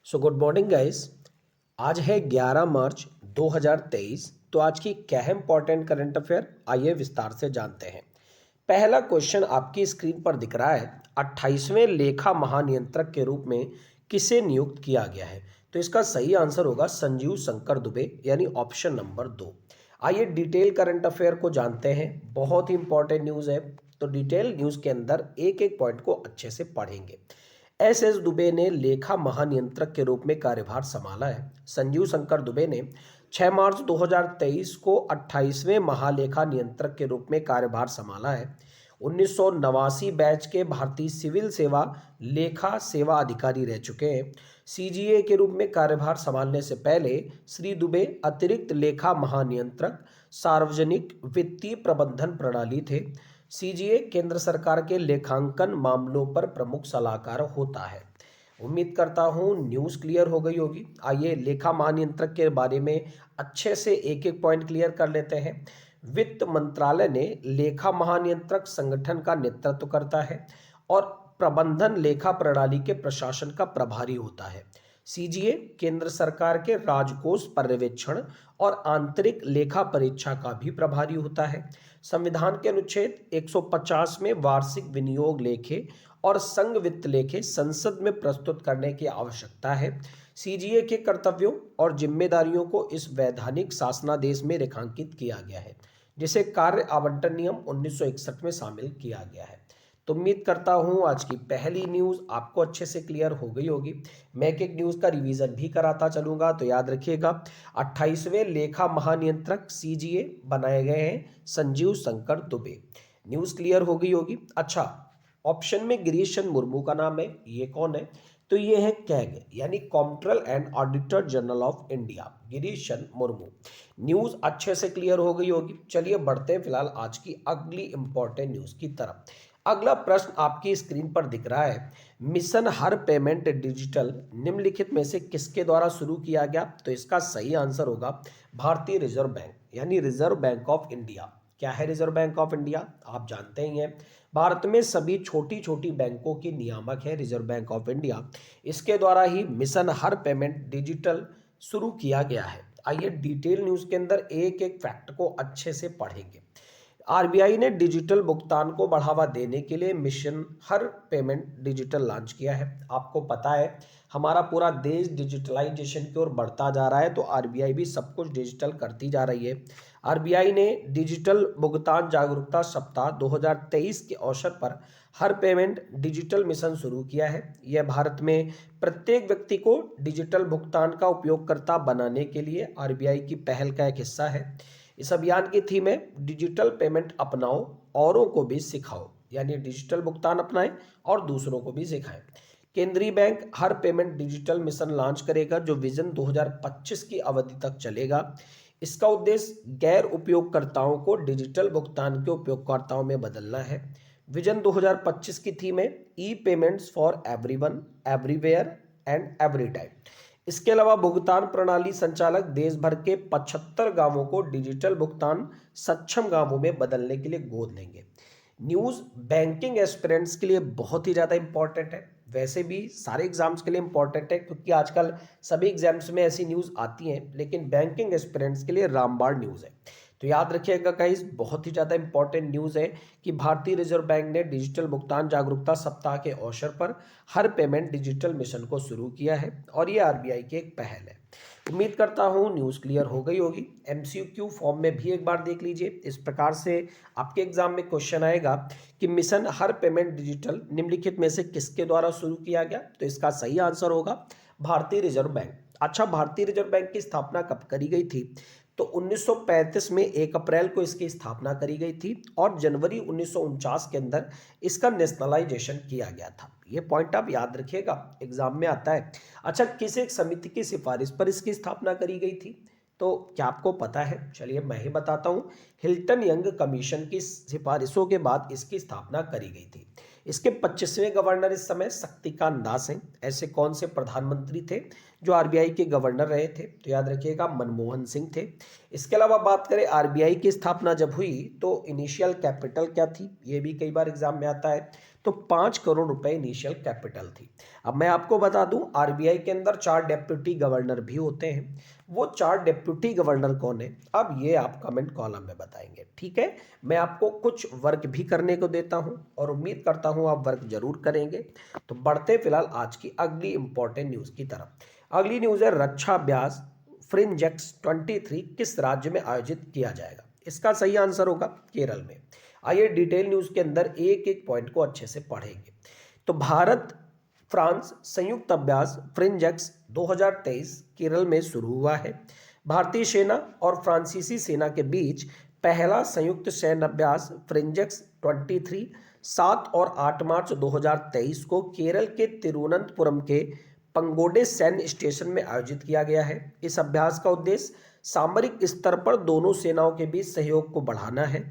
So good morning guys. आज है 11 मार्च 2023। तो आज की क्या है इंपॉर्टेंट करंट अफेयर, आइए विस्तार से जानते हैं। पहला क्वेश्चन आपकी स्क्रीन पर दिख रहा है, 28वें लेखा महानियंत्रक के रूप में किसे नियुक्त किया गया है। तो इसका सही आंसर होगा संजीव शंकर दुबे, यानी ऑप्शन नंबर 2। आइए डिटेल करंट अफेयर को जानते हैं, बहुत ही इंपॉर्टेंट न्यूज़ है। तो डिटेल न्यूज़ के अंदर एक एक पॉइंट को अच्छे से पढ़ेंगे। एस दुबे ने लेखा महानियंत्रक के रूप में कार्यभार संभाला है। संजीव शंकर दुबे ने 6 मार्च 2023 को 28वें महालेखा नियंत्रक के रूप में कार्यभार संभाला है। 1989 बैच के भारतीय सिविल सेवा लेखा सेवा अधिकारी रह चुके हैं। सीजीए के रूप में कार्यभार संभालने से पहले श्री दुबे अतिरिक्त लेखा महानियंत्रक सार्वजनिक वित्तीय प्रबंधन प्रणाली थे। सीजीए केंद्र सरकार के लेखांकन मामलों पर प्रमुख सलाहकार होता है। उम्मीद करता हूँ न्यूज़ क्लियर हो गई होगी। आइए लेखा महानियंत्रक के बारे में अच्छे से एक एक पॉइंट क्लियर कर लेते हैं। वित्त मंत्रालय ने लेखा महानियंत्रक संगठन का नेतृत्व करता है और प्रबंधन लेखा प्रणाली के प्रशासन का प्रभारी होता है। सीजीए केंद्र सरकार के राजकोष पर्यवेक्षण और आंतरिक लेखा परीक्षा का भी प्रभारी होता है। संविधान के अनुच्छेद 150 में वार्षिक विनियोग लेखे और संघ वित्त लेखे संसद में प्रस्तुत करने की आवश्यकता है। सीजीए के कर्तव्यों और जिम्मेदारियों को इस वैधानिक शासनादेश में रेखांकित किया गया है, जिसे कार्य आवंटन नियम 1961 में शामिल किया गया है। तो उम्मीद करता हूँ आज की पहली न्यूज़ आपको अच्छे से क्लियर हो गई होगी। मैं एक एक न्यूज़ का रिवीजन भी कराता चलूँगा, तो याद रखिएगा 28वें लेखा महानियंत्रक सीजीए बनाए गए हैं संजीव शंकर दुबे। न्यूज़ क्लियर हो गई होगी। अच्छा, ऑप्शन में गिरीश चंद्र मुर्मू का नाम है, ये कौन है? तो ये है कैग, यानी comptroller and auditor general of India, Girish Chandra Murmu. News अच्छे से क्लियर हो गई होगी। चलिए बढ़ते हैं फिलहाल आज की अगली इंपॉर्टेंट न्यूज़ की तरफ। अगला प्रश्न आपकी स्क्रीन पर दिख रहा है, मिशन हर पेमेंट डिजिटल निम्नलिखित में से किसके द्वारा शुरू किया गया? तो इसका सही आंसर होगा भारतीय रिजर्व बैंक, यानी रिजर्व बैंक ऑफ इंडिया। क्या है रिजर्व बैंक ऑफ इंडिया? आप जानते ही हैं, भारत में सभी छोटी छोटी बैंकों की नियामक है रिजर्व बैंक ऑफ इंडिया। इसके द्वारा ही मिशन हर पेमेंट डिजिटल शुरू किया गया है। आइए डिटेल न्यूज़ के अंदर एक एक फैक्ट को अच्छे से पढ़ेंगे। आरबीआई ने डिजिटल भुगतान को बढ़ावा देने के लिए मिशन हर पेमेंट डिजिटल लॉन्च किया है। आपको पता है हमारा पूरा देश डिजिटलाइजेशन की ओर बढ़ता जा रहा है, तो आरबीआई भी सब कुछ डिजिटल करती जा रही है। आरबीआई ने डिजिटल भुगतान जागरूकता सप्ताह 2023 के अवसर पर हर पेमेंट डिजिटल मिशन शुरू किया है। यह भारत में प्रत्येक व्यक्ति को डिजिटल भुगतान का उपयोगकर्ता बनाने के लिए आरबीआई की पहल का एक हिस्सा है। इस अभियान की थीम है डिजिटल पेमेंट अपनाओ, औरों को भी सिखाओ, यानी डिजिटल भुगतान अपनाएं और दूसरों को भी सिखाएं। केंद्रीय बैंक हर पेमेंट डिजिटल मिशन लॉन्च करेगा, जो विजन 2025 की अवधि तक चलेगा। इसका उद्देश्य गैर उपयोगकर्ताओं को डिजिटल भुगतान के उपयोगकर्ताओं में बदलना है। विजन 2025 की थीम है e payments for everyone, everywhere and every time. इसके अलावा भुगतान प्रणाली संचालक देश भर के 75 गांवों को डिजिटल भुगतान सक्षम गांवों में बदलने के लिए गोद लेंगे। न्यूज़ बैंकिंग एस्पिरेंट्स के लिए बहुत ही ज़्यादा इंपॉर्टेंट है, वैसे भी सारे एग्जाम्स के लिए इंपॉर्टेंट है, क्योंकि आजकल सभी एग्जाम्स में ऐसी न्यूज़ आती हैं, लेकिन बैंकिंग एस्पिरेंट्स के लिए रामबाण न्यूज़ है। तो याद रखिएगा गाइस, बहुत ही ज़्यादा इंपॉर्टेंट न्यूज़ है कि भारतीय रिजर्व बैंक ने डिजिटल भुगतान जागरूकता सप्ताह के अवसर पर हर पेमेंट डिजिटल मिशन को शुरू किया है और ये आरबीआई की एक पहल है। उम्मीद करता हूँ न्यूज़ क्लियर हो गई होगी। एमसीक्यू फॉर्म में भी एक बार देख लीजिए। इस प्रकार से आपके एग्जाम में क्वेश्चन आएगा कि मिशन हर पेमेंट डिजिटल निम्नलिखित में से किसके द्वारा शुरू किया गया? तो इसका सही आंसर होगा भारतीय रिजर्व बैंक। अच्छा, भारतीय रिजर्व बैंक की स्थापना कब करी गई थी? तो 1935 में 1 अप्रैल को इसकी स्थापना करी गई थी और जनवरी 1949 के अंदर इसका नेशनलाइजेशन किया गया था। ये पॉइंट आप याद रखिएगा, एग्जाम में आता है। अच्छा, किस एक समिति की सिफारिश पर इसकी स्थापना करी गई थी? तो क्या आपको पता है? चलिए मैं ही बताता हूँ। हिल्टन यंग कमीशन की सिफारिशों के बाद इसकी स्थापना करी गई थी। इसके 25वें गवर्नर इस समय शक्तिकांत दास हैं। ऐसे कौन से प्रधानमंत्री थे जो आरबीआई के गवर्नर रहे थे? तो याद रखिएगा मनमोहन सिंह थे। इसके अलावा बात करें आरबीआई की स्थापना जब हुई तो इनिशियल कैपिटल क्या थी? ये भी कई बार एग्जाम में आता है। तो 5 करोड़ रुपए इनिशियल कैपिटल थी। अब मैं आपको बता दूं, आरबीआई के अंदर 4 डेप्यूटी गवर्नर भी होते हैं। वो 4 डेप्यूटी गवर्नर कौन है, अब ये आप कमेंट कॉलम में बताएंगे, ठीक है। मैं आपको कुछ वर्क भी करने को देता हूं और उम्मीद करता हूं आप वर्क जरूर करेंगे। तो बढ़ते फिलहाल आज की अगली इंपॉर्टेंट न्यूज की तरफ। अगली न्यूज है रक्षा अभ्यास फ्रिंजेक्स 23 किस राज्य में आयोजित किया जाएगा। इसका सही आंसर होगा केरल में। आइए डिटेल न्यूज के अंदर एक एक पॉइंट को अच्छे से पढ़ेंगे। तो भारत फ्रांस संयुक्त अभ्यास फ्रिंजेक्स 2023 केरल में शुरू हुआ है। भारतीय सेना और फ्रांसीसी सेना के बीच पहला संयुक्त सैन्य अभ्यास फ्रिंजेक्स 23 7 और 8 मार्च 2023 को केरल के तिरुवनंतपुरम के पंगोडे सैन्य स्टेशन में आयोजित किया गया है। इस अभ्यास का उद्देश्य सामरिक स्तर पर दोनों सेनाओं के बीच सहयोग को बढ़ाना है।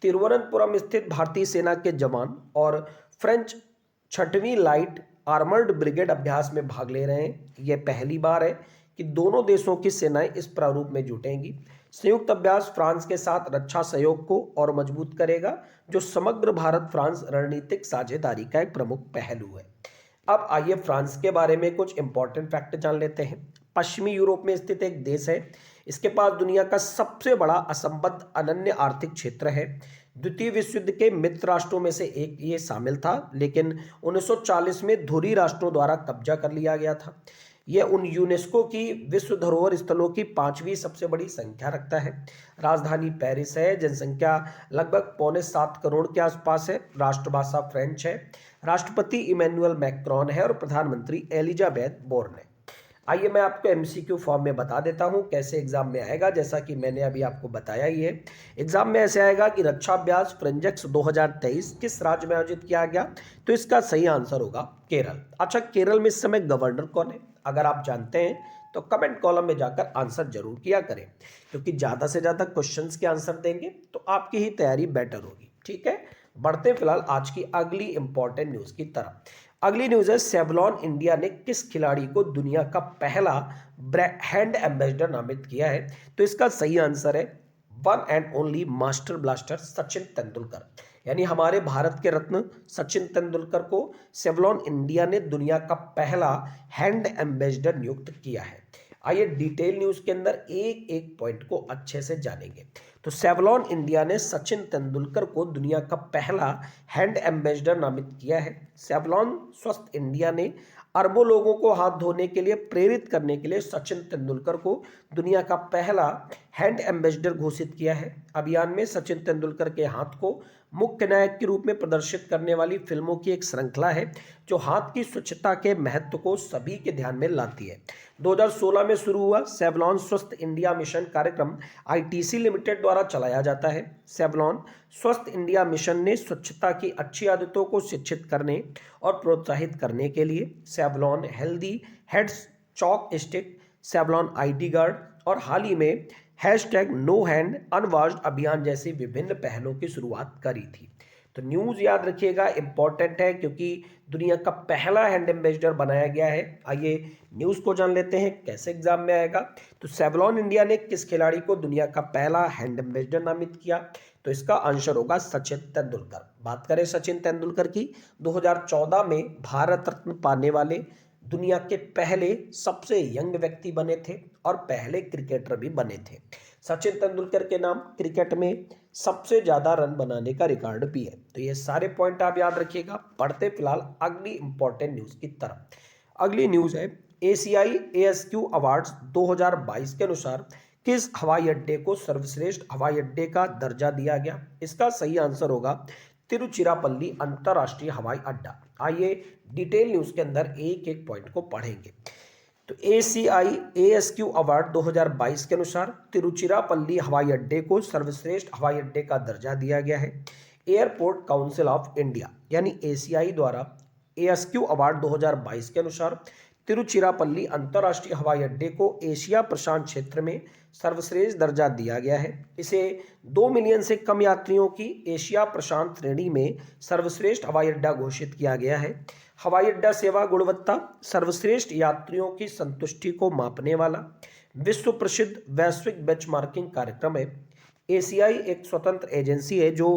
तिरुवनंतपुरम स्थित भारतीय सेना के जवान और फ्रेंच 6वीं लाइट आर्मर्ड ब्रिगेड अभ्यास में भाग ले रहे हैं। यह पहली बार है कि दोनों देशों की सेनाएं इस प्रारूप में जुटेंगी। संयुक्त अभ्यास फ्रांस के साथ रक्षा सहयोग को और मजबूत करेगा, जो समग्र भारत फ्रांस रणनीतिक साझेदारी का एक प्रमुख पहलू है। अब आइए फ्रांस के बारे में कुछ इंपॉर्टेंट फैक्ट जान लेते हैं। पश्चिमी यूरोप में स्थित एक देश है। इसके पास दुनिया का सबसे बड़ा असंबद्ध अनन्य आर्थिक क्षेत्र है। द्वितीय विश्व युद्ध के मित्र राष्ट्रों में से एक ये शामिल था, लेकिन 1940 में धुरी राष्ट्रों द्वारा कब्जा कर लिया गया था। यह उन यूनेस्को की विश्व धरोहर स्थलों की 5वीं सबसे बड़ी संख्या रखता है। राजधानी पेरिस है। जनसंख्या लगभग 6.25 करोड़ के आसपास है। राष्ट्रभाषा फ्रेंच है। राष्ट्रपति इमैनुअल मैक्रोन है और प्रधानमंत्री एलिजाबेथ बोर्न है। आइए मैं आपको एमसीक्यू फॉर्म में बता देता हूं कैसे एग्जाम में आएगा। जैसा कि मैंने अभी आपको बताया ही है, एग्जाम में ऐसे आएगा कि रक्षा अभ्यास फ्रिंजेक्स 2023 किस राज्य में आयोजित किया गया। तो इसका सही आंसर होगा केरल। अच्छा, केरल में इस समय गवर्नर कौन है, अगर आप जानते हैं तो कमेंट कॉलम में जाकर आंसर जरूर किया करें, क्योंकि ज़्यादा से ज़्यादा क्वेश्चंस के आंसर देंगे तो आपकी ही तैयारी बेटर होगी, ठीक है। बढ़ते फिलहाल आज की अगली इंपॉर्टेंट न्यूज़ की तरफ। अगली न्यूज़ है सेवलॉन इंडिया ने किस खिलाड़ी को दुनिया का पहला हैंड एम्बेसडर नामित किया है। तो इसका सही आंसर है one and only master blaster Sachin Tendulkar. यानी हमारे भारत के रत्न सचिन तेंदुलकर को सेवलॉन इंडिया ने दुनिया का पहला हैंड एम्बेसडर नियुक्त किया है। आइए डिटेल न्यूज के अंदर एक एक पॉइंट को अच्छे से जानेंगे। तो सेवलॉन इंडिया ने सचिन तेंदुलकर को दुनिया का पहला हैंड एम्बेसडर नामित किया है। सेवलॉन स्वस्थ इंडिया ने अरबों लोगों को हाथ धोने के लिए प्रेरित करने के लिए सचिन तेंदुलकर को दुनिया का पहला हैंड एम्बेसडर घोषित किया है। अभियान में सचिन तेंदुलकर के हाथ को मुख्य नायक के रूप में प्रदर्शित करने वाली फिल्मों की एक श्रृंखला है, जो हाथ की स्वच्छता के महत्व को सभी के ध्यान में लाती है। 2016 में शुरू हुआ सेवलॉन स्वस्थ इंडिया मिशन कार्यक्रम आईटीसी लिमिटेड द्वारा चलाया जाता है। सेवलॉन स्वस्थ इंडिया मिशन ने स्वच्छता की अच्छी आदतों को शिक्षित करने और प्रोत्साहित करने के लिए Savlon healthy heads chalk stick, Savlon ID guard और हाल ही में #नो हैंड अनवॉश्ड अभियान जैसी विभिन्न पहलों की शुरुआत करी थी। तो न्यूज़ याद रखिएगा, इंपॉर्टेंट है क्योंकि दुनिया का पहला हैंड एम्बेसडर बनाया गया है। आइए न्यूज़ को जान लेते हैं कैसे एग्जाम में आएगा। तो सेवलॉन इंडिया ने किस खिलाड़ी को दुनिया का पहला हैंड एम्बेसडर नामित किया। तो इसका आंसर होगा सचिन तेंदुलकर। बात करें सचिन तेंदुलकर की, 2014 में भारत रत्न पाने वाले दुनिया के पहले सबसे यंग व्यक्ति बने थे और पहले क्रिकेटर भी बने थे। सचिन तेंदुलकर के नाम क्रिकेट में सबसे ज्यादा रन बनाने का रिकॉर्ड भी है। तो ये सारे पॉइंट आप याद रखिएगा। पढ़ते फिलहाल अगली इंपॉर्टेंट न्यूज की तरफ। अगली न्यूज है एशियाई ASQ अवार्ड्स 2022 के अनुसार किस हवाई अड्डे को सर्वश्रेष्ठ हवाई अड्डे का दर्जा दिया गया। इसका सही आंसर होगा तिरुचिरापल्ली अंतरराष्ट्रीय हवाई अड्डा। आइए डिटेल न्यूज के अंदर एक एक पॉइंट को पढ़ेंगे। तो ACI ASQ अवार्ड 2022 के अनुसार तिरुचिरापल्ली हवाई अड्डे को सर्वश्रेष्ठ हवाई अड्डे का दर्जा दिया गया है। एयरपोर्ट काउंसिल ऑफ इंडिया यानी ACI द्वारा ASQ अवार्ड 2022 के अनुसार तिरुचिरापल्ली अंतर्राष्ट्रीय हवाई अड्डे को एशिया प्रशांत क्षेत्र में सर्वश्रेष्ठ दर्जा दिया गया है। इसे 2 मिलियन से कम यात्रियों की एशिया प्रशांत श्रेणी में सर्वश्रेष्ठ हवाई अड्डा घोषित किया गया है। हवाई अड्डा सेवा गुणवत्ता सर्वश्रेष्ठ यात्रियों की संतुष्टि को मापने वाला विश्व प्रसिद्ध वैश्विक बेंचमार्किंग कार्यक्रम है। एसीआई एक स्वतंत्र एजेंसी है जो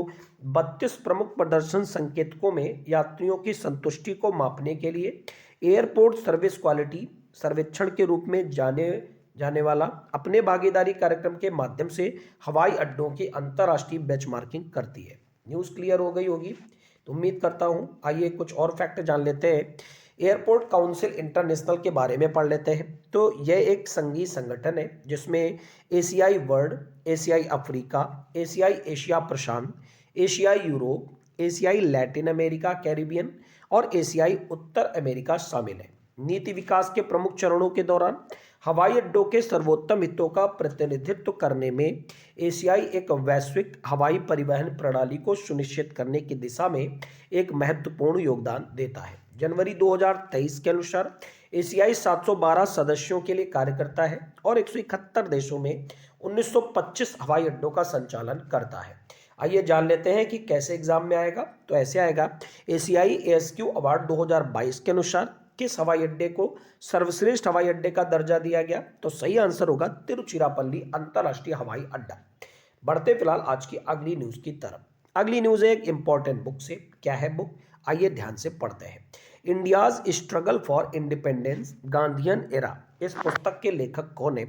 32 प्रमुख प्रदर्शन संकेतकों में यात्रियों की संतुष्टि को मापने के लिए एयरपोर्ट सर्विस क्वालिटी सर्वेक्षण के रूप में जाने वाला अपने भागीदारी कार्यक्रम के माध्यम से हवाई अड्डों की अंतर्राष्ट्रीय बेंचमार्किंग करती है। न्यूज़ क्लियर हो गई होगी तो उम्मीद करता हूँ। आइए कुछ और फैक्ट जान लेते हैं। एयरपोर्ट काउंसिल इंटरनेशनल के बारे में पढ़ लेते हैं। तो यह एक संघीय संगठन है जिसमें एशियाई वर्ल्ड, एशियाई अफ्रीका, एशियाई एशिया प्रशांत, एशियाई यूरोप, एशियाई लैटिन अमेरिका कैरिबियन और एशियाई उत्तर अमेरिका शामिल है। नीति विकास के प्रमुख चरणों के दौरान हवाई अड्डों के सर्वोत्तम हितों का प्रतिनिधित्व करने में एशियाई एक वैश्विक हवाई परिवहन प्रणाली को सुनिश्चित करने की दिशा में एक महत्वपूर्ण योगदान देता है। जनवरी 2023 के अनुसार एशियाई 712 सदस्यों के लिए कार्य करता है और 171 देशों में 1925 हवाई अड्डों का संचालन करता है। आइए जान लेते हैं कि कैसे एग्जाम में आएगा। तो ऐसे आएगा, एशियाई एएसक्यू अवार्ड 2022 के अनुसार किस हवाई अड्डे को सर्वश्रेष्ठ हवाई अड्डे का दर्जा दिया गया? तो सही आंसर होगा तिरुचिरापल्ली अंतरराष्ट्रीय हवाई अड्डा। बढ़ते फिलहाल आज की अगली न्यूज की तरफ। अगली न्यूज है एक इंपॉर्टेंट बुक से। क्या है बुक? आइए ध्यान से पढ़ते हैं। India's struggle for independence Gandhian era, इस पुस्तक के लेखक कौन है?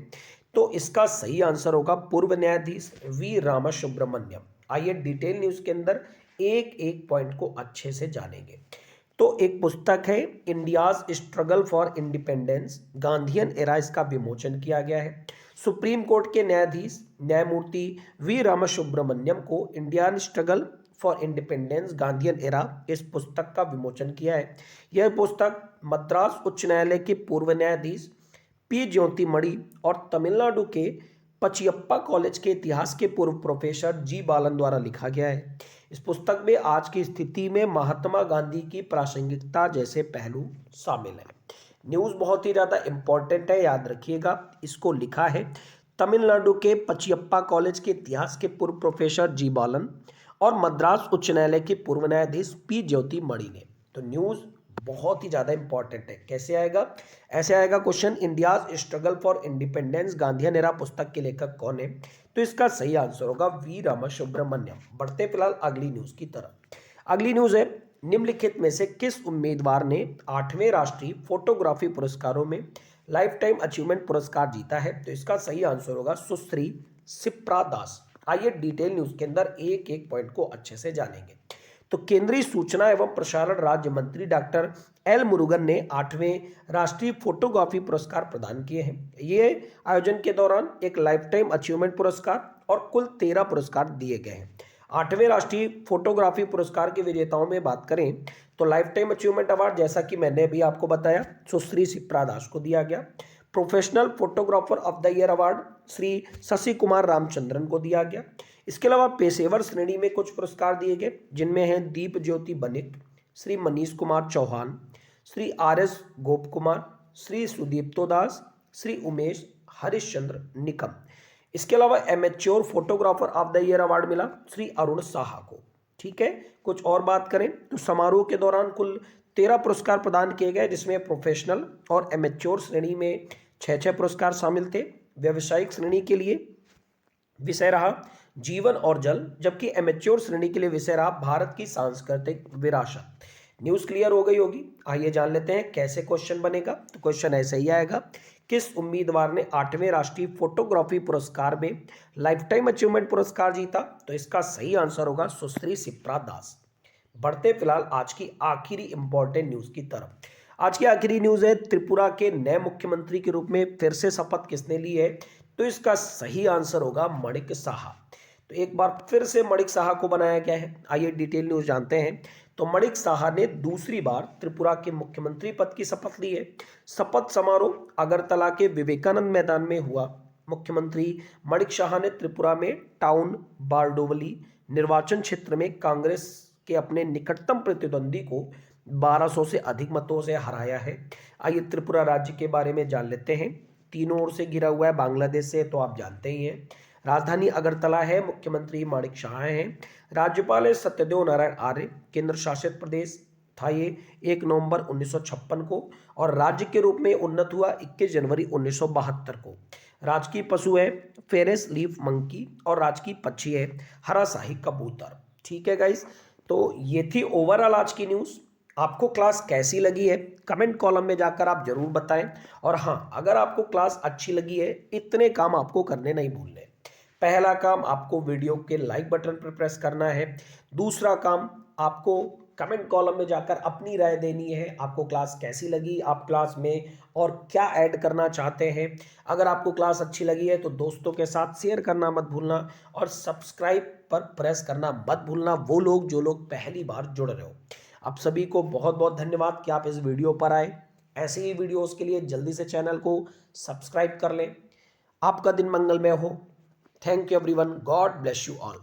तो इसका सही आंसर होगा पूर्व न्यायाधीश वी रामासुब्रमण्यम। आइए डिटेल न्यूज के अंदर एक एक पॉइंट को अच्छे से जानेंगे। तो एक पुस्तक है India's struggle for independence Gandhian era, इसका विमोचन किया गया है। सुप्रीम कोर्ट के न्यायाधीश न्यायमूर्ति वी रामासुब्रमण्यम को Indian struggle for independence Gandhian era इस पुस्तक का विमोचन किया है। यह पुस्तक मद्रास उच्च न्यायालय के पूर्व न्यायाधीश पी ज्योतिमणि और तमिलनाडु के पचियप्पा कॉलेज के इतिहास के पूर्व प्रोफेसर जी बालन द्वारा लिखा गया है। इस पुस्तक में आज की स्थिति में महात्मा गांधी की प्रासंगिकता जैसे पहलू शामिल है। न्यूज़ बहुत ही ज़्यादा इंपॉर्टेंट है, याद रखिएगा। इसको लिखा है तमिलनाडु के पचियप्पा कॉलेज के इतिहास के पूर्व प्रोफेसर जी बालन और मद्रास उच्च न्यायालय के पूर्व न्यायाधीश पी ज्योतिमणि ने। तो न्यूज़ बहुत ही ज़्यादा इंपॉर्टेंट है। कैसे आएगा? ऐसे आएगा question, India's struggle for independence Gandhian era पुस्तक के लेखक कौन है? तो इसका सही आंसर होगा वी रामासुब्रमण्यम। बढ़ते फिलहाल अगली न्यूज़ की तरफ। अगली न्यूज़ है, निम्नलिखित में से किस उम्मीदवार ने 8वें राष्ट्रीय फोटोग्राफी पुरस्कारों में लाइफ टाइम अचीवमेंट पुरस्कार जीता है? तो इसका सही आंसर होगा सुश्री शिप्रा दास। आइए डिटेल न्यूज़ के अंदर एक एक पॉइंट को अच्छे से जानेंगे। तो केंद्रीय सूचना एवं प्रसारण राज्य मंत्री डॉक्टर एल मुरुगन ने 8वें राष्ट्रीय फोटोग्राफी पुरस्कार प्रदान किए हैं। ये आयोजन के दौरान एक लाइफ टाइम अचीवमेंट पुरस्कार और कुल 13 पुरस्कार दिए गए हैं। 8वें राष्ट्रीय फोटोग्राफी पुरस्कार के विजेताओं में बात करें तो लाइफ टाइम अचीवमेंट अवार्ड, जैसा कि मैंने भी आपको बताया, सुश्री शिप्रा दास को दिया गया। Professional photographer of the year award Shri Shashi Kumar Ramachandran को दिया गया। इसके अलावा पेशेवर श्रेणी में कुछ पुरस्कार दिए गए, जिनमें हैं दीप ज्योति बनिक, श्री मनीष कुमार चौहान, श्री आर.एस. गोप कुमार, श्री सुदीप्तो दास, श्री उमेश हरिश्चंद्र निकम। इसके अलावा amateur photographer of the year award मिला श्री अरुण साहा को। ठीक है, कुछ और बात करें तो समारोह के दौरान कुल 13 पुरस्कार प्रदान किए गए, जिसमें प्रोफेशनल और एमेच्योर श्रेणी में 6 पुरस्कार शामिल थे। व्यावसायिक श्रेणी के लिए विषय रहा जीवन और जल, जबकि एमेच्योर श्रेणी के लिए विषय रहा भारत की सांस्कृतिक विरासत। न्यूज़ क्लियर हो गई होगी। आइए जान लेते हैं कैसे क्वेश्चन बनेगा। तो क्वेश्चन ऐसे ही आएगा, किस उम्मीदवार ने 8वें राष्ट्रीय फोटोग्राफी पुरस्कार में लाइफ टाइम अचीवमेंट पुरस्कार जीता? तो इसका सही आंसर होगा सुश्री शिप्रा दास। बढ़ते फिलहाल आज की आखिरी इंपॉर्टेंट न्यूज़ की तरफ। आज की आखिरी न्यूज़ है, त्रिपुरा के नए मुख्यमंत्री के रूप में फिर से शपथ किसने ली है? तो इसका सही आंसर होगा मणिक साहा। तो एक बार फिर से मणिक साहा को बनाया गया है। आइए डिटेल न्यूज़ जानते हैं। तो मणिक साहा ने दूसरी बार त्रिपुरा के मुख्यमंत्री पद की शपथ ली है। शपथ समारोह अगरतला के विवेकानंद मैदान में हुआ। मुख्यमंत्री मणिक साहा ने त्रिपुरा में टाउन बारडोवली निर्वाचन क्षेत्र में कांग्रेस के अपने निकटतम प्रतिद्वंदी को 1200 से अधिक मतों से हराया है। आइए त्रिपुरा राज्य के बारे में जान लेते हैं। तीनों ओर से घिरा हुआ है बांग्लादेश से, तो आप जानते ही हैं। राजधानी अगरतला है, मुख्यमंत्री माणिक साहा हैं, राज्यपाल है सत्यदेव नारायण आर्य, केंद्र शासित प्रदेश था ये 1 नवंबर 1956 को, और राज्य के रूप में उन्नत हुआ 21 जनवरी 1972 को। राजकीय पशु है फेरेस लीफ मंकी, और राजकीय पक्षी है हरा शाही कबूतर। ठीक है गाइस, तो ये थी ओवरऑल आज की न्यूज़। आपको क्लास कैसी लगी है कमेंट कॉलम में जाकर आप जरूर बताएं। और हाँ, अगर आपको क्लास अच्छी लगी है, इतने काम आपको करने नहीं भूलने। पहला काम, आपको वीडियो के लाइक बटन पर प्रेस करना है। दूसरा काम, आपको कमेंट कॉलम में जाकर अपनी राय देनी है, आपको क्लास कैसी लगी, आप क्लास में और क्या ऐड करना चाहते हैं। अगर आपको क्लास अच्छी लगी है तो दोस्तों के साथ शेयर करना मत भूलना, और सब्सक्राइब पर प्रेस करना मत भूलना, वो लोग जो लोग पहली बार जुड़ रहे हो। आप सभी को बहुत बहुत धन्यवाद कि आप इस वीडियो पर आए। ऐसे ही वीडियोस के लिए जल्दी से चैनल को सब्सक्राइब कर लें। आपका दिन मंगलमय हो। Thank you everyone, God bless you all.